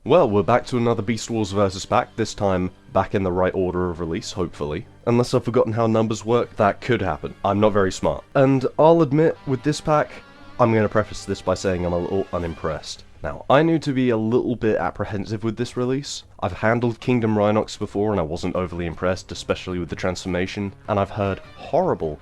Well, we're back to another Beast Wars versus pack, this time back in the right order of release, hopefully. Unless I've forgotten how numbers work, that could happen. I'm not very smart. And I'll admit, with this pack, I'm going to preface this by saying I'm a little unimpressed. Now, I knew to be a little bit apprehensive with this release. I've handled Kingdom Rhinox before and I wasn't overly impressed, especially with the transformation, and I've heard horrible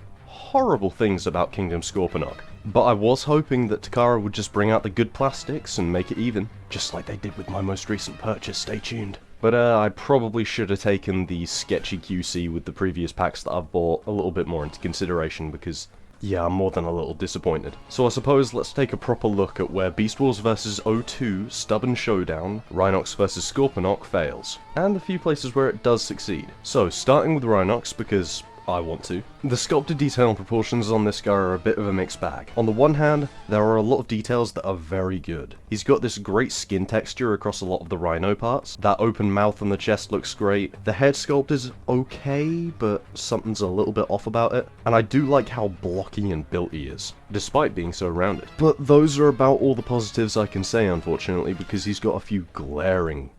things about Kingdom Scorponok. But I was hoping that Takara would just bring out the good plastics and make it even, just like they did with my most recent purchase, stay tuned. But I probably should have taken the sketchy QC with the previous packs that I've bought a little bit more into consideration because, yeah, I'm more than a little disappointed. So I suppose let's take a proper look at where Beast Wars vs. 02, Stubborn Showdown, Rhinox vs. Scorponok fails, and a few places where it does succeed. So, starting with Rhinox, because I want to. The sculpted detail and proportions on this guy are a bit of a mixed bag. On the one hand, there are a lot of details that are very good. He's got this great skin texture across a lot of the rhino parts. That open mouth on the chest looks great. The head sculpt is okay, but something's a little bit off about it. And I do like how blocky and built he is, despite being so rounded. But those are about all the positives I can say, unfortunately, because he's got a few glaring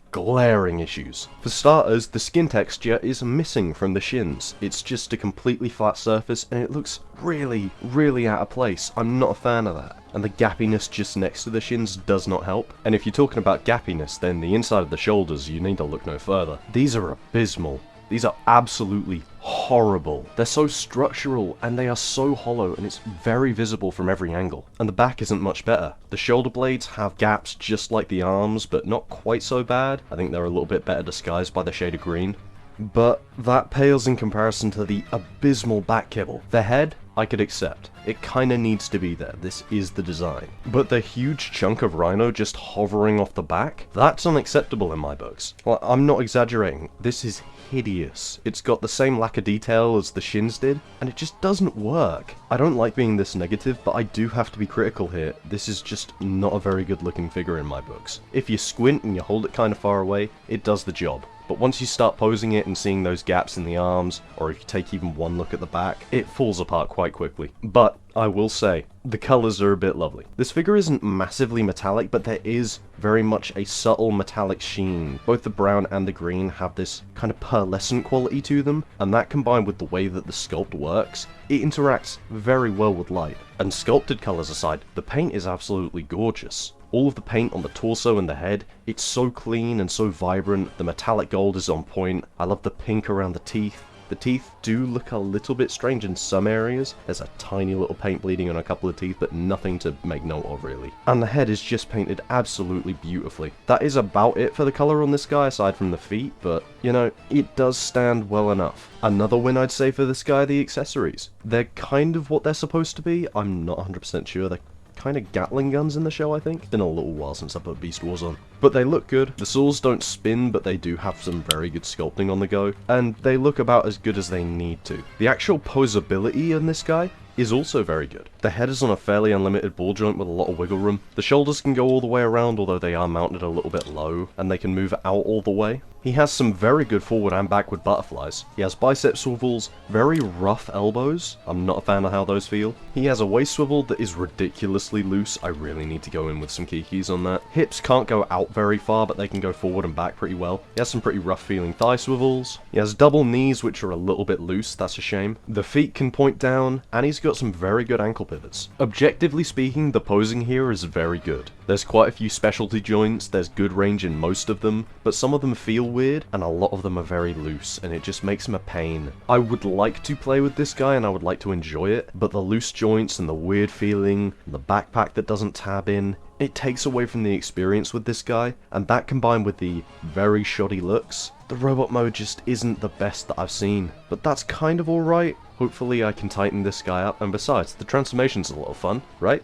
issues. For starters, the skin texture is missing from the shins. It's just a completely flat surface and it looks really out of place. I'm not a fan of that. And the gappiness just next to the shins does not help. And if you're talking about gappiness, then the inside of the shoulders, you need to look no further. These are abysmal. These are absolutely horrible. They're so structural and they are so hollow and it's very visible from every angle. And the back isn't much better. The shoulder blades have gaps just like the arms, but not quite so bad. I think they're a little bit better disguised by the shade of green. But that pales in comparison to the abysmal back kibble. The head, I could accept. It kinda needs to be there, this is the design. But the huge chunk of rhino just hovering off the back, that's unacceptable in my books. Well, I'm not exaggerating, this is hideous. It's got the same lack of detail as the shins did, and it just doesn't work. I don't like being this negative, but I do have to be critical here. This is just not a very good looking figure in my books. If you squint and you hold it kinda far away, it does the job. But once you start posing it and seeing those gaps in the arms, or if you take even one look at the back, it falls apart quite quickly. But I will say, the colours are a bit lovely. This figure isn't massively metallic, but there is very much a subtle metallic sheen. Both the brown and the green have this kind of pearlescent quality to them, and that combined with the way that the sculpt works, it interacts very well with light. And sculpted colours aside, the paint is absolutely gorgeous. All of the paint on the torso and the head, it's so clean and so vibrant. The metallic gold is on point. I love the pink around the teeth. The teeth do look a little bit strange in some areas. There's a tiny little paint bleeding on a couple of teeth, but nothing to make note of really. And the head is just painted absolutely beautifully. That is about it for the colour on this guy aside from the feet, but you know, it does stand well enough. Another win I'd say for this guy, the accessories. They're kind of what they're supposed to be. I'm not 100% sure. They're kind of Gatling guns in the show, I think. It's been a little while since I put Beast Wars on. But they look good. The swords don't spin, but they do have some very good sculpting on the go, and they look about as good as they need to. The actual posability in this guy is also very good. The head is on a fairly unlimited ball joint with a lot of wiggle room. The shoulders can go all the way around, although they are mounted a little bit low, and they can move out all the way. He has some very good forward and backward butterflies. He has bicep swivels, very rough elbows. I'm not a fan of how those feel. He has a waist swivel that is ridiculously loose. I really need to go in with some kikis on that. Hips can't go out very far, but they can go forward and back pretty well. He has some pretty rough feeling thigh swivels. He has double knees, which are a little bit loose. That's a shame. The feet can point down, and he's got some very good ankle pivots. Objectively speaking, the posing here is very good. There's quite a few specialty joints, there's good range in most of them, but some of them feel weird, and a lot of them are very loose, and it just makes them a pain. I would like to play with this guy, and I would like to enjoy it, but the loose joints and the weird feeling, and the backpack that doesn't tab in, it takes away from the experience with this guy, and that combined with the very shoddy looks, the robot mode just isn't the best that I've seen. But that's kind of alright. Hopefully I can tighten this guy up, and besides, the transformation's a lot of fun, right?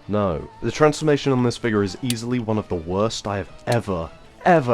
No. The transformation on this figure is easily one of the worst I have ever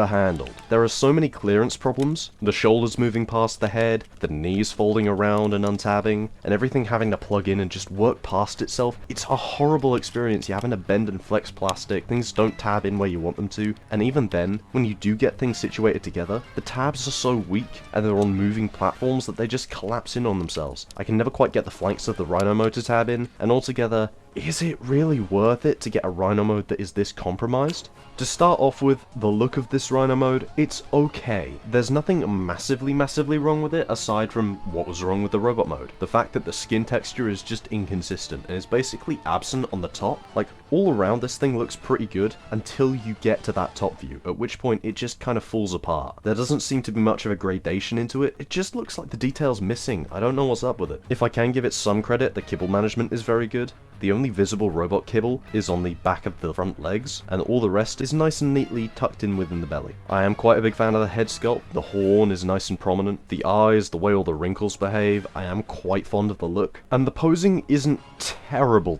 handled. There are so many clearance problems, the shoulders moving past the head, the knees folding around and untabbing, and everything having to plug in and just work past itself. It's a horrible experience. You're having to bend and flex plastic, things don't tab in where you want them to, and even then, when you do get things situated together, the tabs are so weak, and they're on moving platforms that they just collapse in on themselves. I can never quite get the flanks of the rhino motor tab in, and altogether, is it really worth it to get a Rhino mode that is this compromised? To start off with, the look of this Rhino mode, it's okay. There's nothing massively wrong with it, aside from what was wrong with the robot mode. The fact that the skin texture is just inconsistent, and is basically absent on the top. Like, all around this thing looks pretty good, until you get to that top view, at which point it just kind of falls apart. There doesn't seem to be much of a gradation into it, it just looks like the detail's missing. I don't know what's up with it. If I can give it some credit, the kibble management is very good. The only visible robot kibble is on the back of the front legs, and all the rest is nice and neatly tucked in within the belly. I am quite a big fan of the head sculpt, the horn is nice and prominent, the eyes, the way all the wrinkles behave, I am quite fond of the look, and the posing isn't terrible.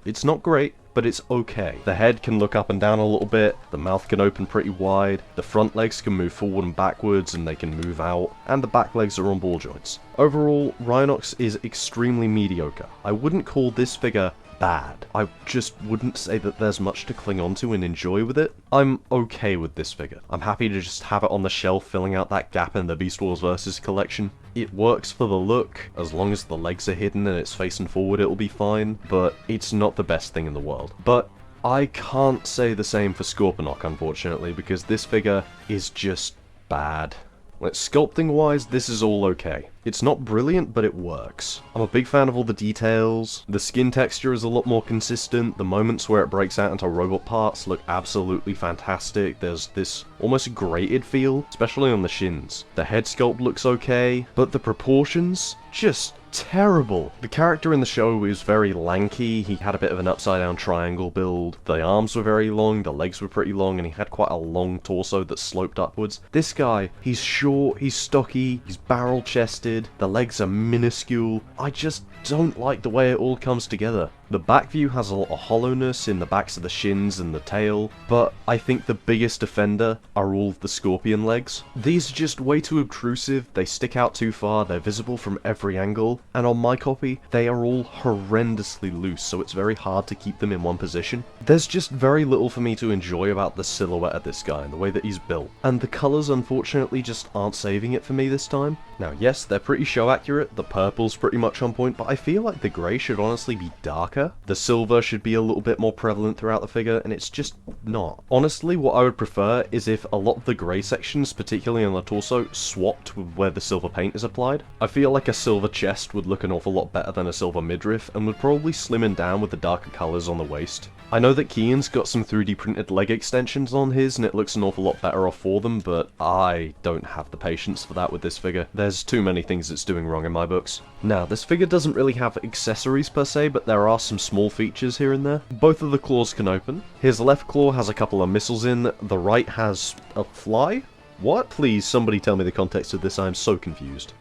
It's not great, but it's okay. The head can look up and down a little bit, the mouth can open pretty wide, the front legs can move forward and backwards and they can move out, and the back legs are on ball joints. Overall, Rhinox is extremely mediocre. I wouldn't call this figure bad. I just wouldn't say that there's much to cling on to and enjoy with it. I'm okay with this figure. I'm happy to just have it on the shelf filling out that gap in the Beast Wars Vs collection. It works for the look, as long as the legs are hidden and it's facing forward it'll be fine, but it's not the best thing in the world. But I can't say the same for Scorponok, unfortunately, because this figure is just bad. Like, sculpting wise, this is all okay. It's not brilliant, but it works. I'm a big fan of all the details. The skin texture is a lot more consistent. The moments where it breaks out into robot parts look absolutely fantastic. There's this almost grated feel, especially on the shins. The head sculpt looks okay, but the proportions, just terrible. The character in the show is very lanky, he had a bit of an upside down triangle build, the arms were very long, the legs were pretty long, and he had quite a long torso that sloped upwards. This guy, he's short, he's stocky, he's barrel chested, the legs are minuscule. I just don't like the way it all comes together. The back view has a lot of hollowness in the backs of the shins and the tail, but I think the biggest offender are all of the scorpion legs. These are just way too obtrusive, they stick out too far, they're visible from every angle, and on my copy, they are all horrendously loose, so it's very hard to keep them in one position. There's just very little for me to enjoy about the silhouette of this guy and the way that he's built, and the colours unfortunately just aren't saving it for me this time. Now yes, they're pretty show accurate, the purple's pretty much on point, but I feel like the grey should honestly be darker. The silver should be a little bit more prevalent throughout the figure, and it's just not. Honestly, what I would prefer is if a lot of the grey sections, particularly on the torso, swapped with where the silver paint is applied. I feel like a silver chest would look an awful lot better than a silver midriff, and would probably slim him down with the darker colours on the waist. I know that Kian's got some 3D printed leg extensions on his, and it looks an awful lot better off for them, but I don't have the patience for that with this figure. There's too many things it's doing wrong in my books. Now, this figure doesn't really have accessories per se, but there are some small features here and there. Both of the claws can open. His left claw has a couple of missiles in, the right has a fly? What? Please, somebody tell me the context of this, I am so confused.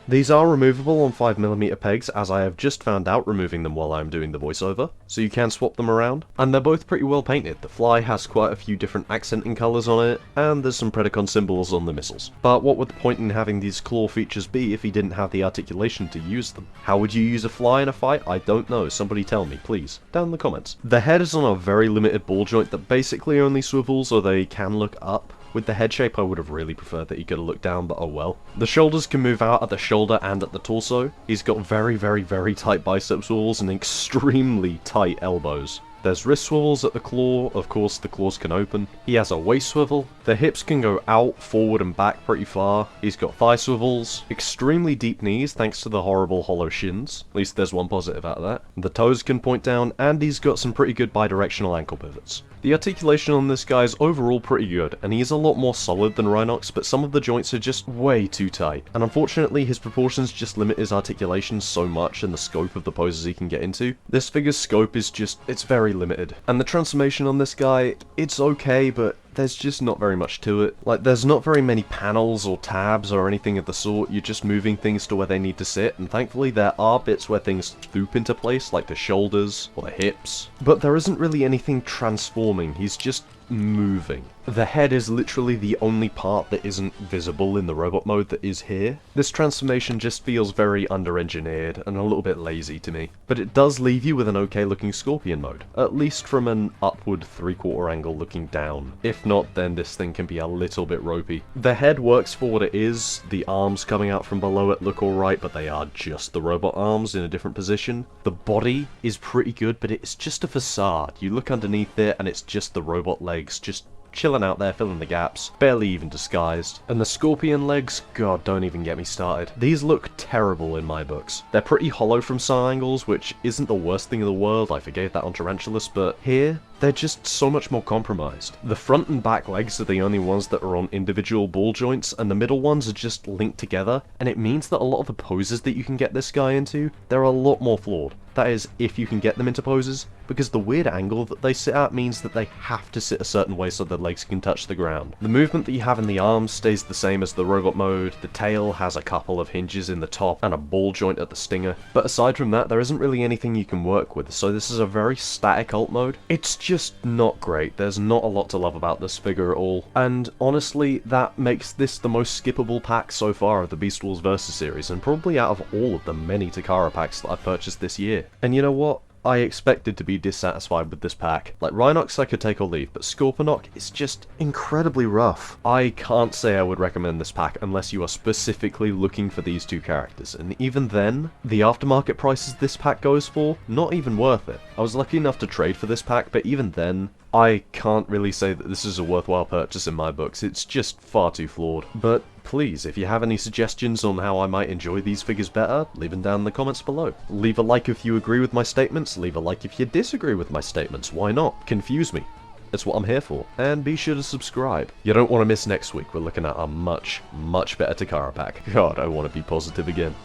These are removable on 5mm pegs, as I have just found out removing them while I am doing the voiceover, so you can swap them around, and they're both pretty well painted. The fly has quite a few different accenting colours on it, and there's some Predacon symbols on the missiles. But what would the point in having these claw features be if he didn't have the articulation to use them? How would you use a fly in a fight? I don't know, somebody tell me, please, down in the comments. The head is on a very limited ball joint that basically only swivels, so they can look up. With the head shape, I would have really preferred that he could have looked down, but oh well. The shoulders can move out at the shoulder and at the torso. He's got very tight bicep swivels and extremely tight elbows. There's wrist swivels at the claw, of course the claws can open. He has a waist swivel. The hips can go out, forward and back pretty far. He's got thigh swivels. Extremely deep knees thanks to the horrible hollow shins. At least there's one positive out of that. The toes can point down, and he's got some pretty good bidirectional ankle pivots. The articulation on this guy is overall pretty good, and he is a lot more solid than Rhinox, but some of the joints are just way too tight. And unfortunately, his proportions just limit his articulation so much and the scope of the poses he can get into. This figure's scope is just, it's very limited. And the transformation on this guy, it's okay, but there's just not very much to it. Like, there's not very many panels or tabs or anything of the sort, you're just moving things to where they need to sit, and thankfully there are bits where things swoop into place, like the shoulders or the hips. But there isn't really anything transforming, he's just moving. The head is literally the only part that isn't visible in the robot mode that is here. This transformation just feels very under-engineered and a little bit lazy to me. But it does leave you with an okay looking Scorpion mode, at least from an upward 3/4 angle looking down. If not, then this thing can be a little bit ropey. The head works for what it is, the arms coming out from below it look alright, but they are just the robot arms in a different position. The body is pretty good, but it's just a facade. You look underneath it and it's just the robot legs, just chilling out there, filling the gaps, barely even disguised. And the Scorpion legs, god, don't even get me started. These look terrible in my books. They're pretty hollow from some angles, which isn't the worst thing in the world, I forgave that on Tarantulas, but here, they're just so much more compromised. The front and back legs are the only ones that are on individual ball joints, and the middle ones are just linked together, and it means that a lot of the poses that you can get this guy into, they're a lot more flawed. That is, if you can get them into poses, because the weird angle that they sit at means that they have to sit a certain way so their legs can touch the ground. The movement that you have in the arms stays the same as the robot mode, the tail has a couple of hinges in the top and a ball joint at the stinger, but aside from that there isn't really anything you can work with, so this is a very static alt mode. It's just not great, there's not a lot to love about this figure at all, and honestly that makes this the most skippable pack so far of the Beast Wars Versus series, and probably out of all of the many Takara packs that I've purchased this year. And you know what? I expected to be dissatisfied with this pack. Like, Rhinox I could take or leave, but Scorponok is just incredibly rough. I can't say I would recommend this pack unless you are specifically looking for these two characters, and even then, the aftermarket prices this pack goes for, not even worth it. I was lucky enough to trade for this pack, but even then, I can't really say that this is a worthwhile purchase in my books, it's just far too flawed. But please, if you have any suggestions on how I might enjoy these figures better, leave them down in the comments below. Leave a like if you agree with my statements, leave a like if you disagree with my statements, why not? Confuse me. It's what I'm here for. And be sure to subscribe. You don't want to miss next week, we're looking at a much, much better Takara pack. God, I want to be positive again.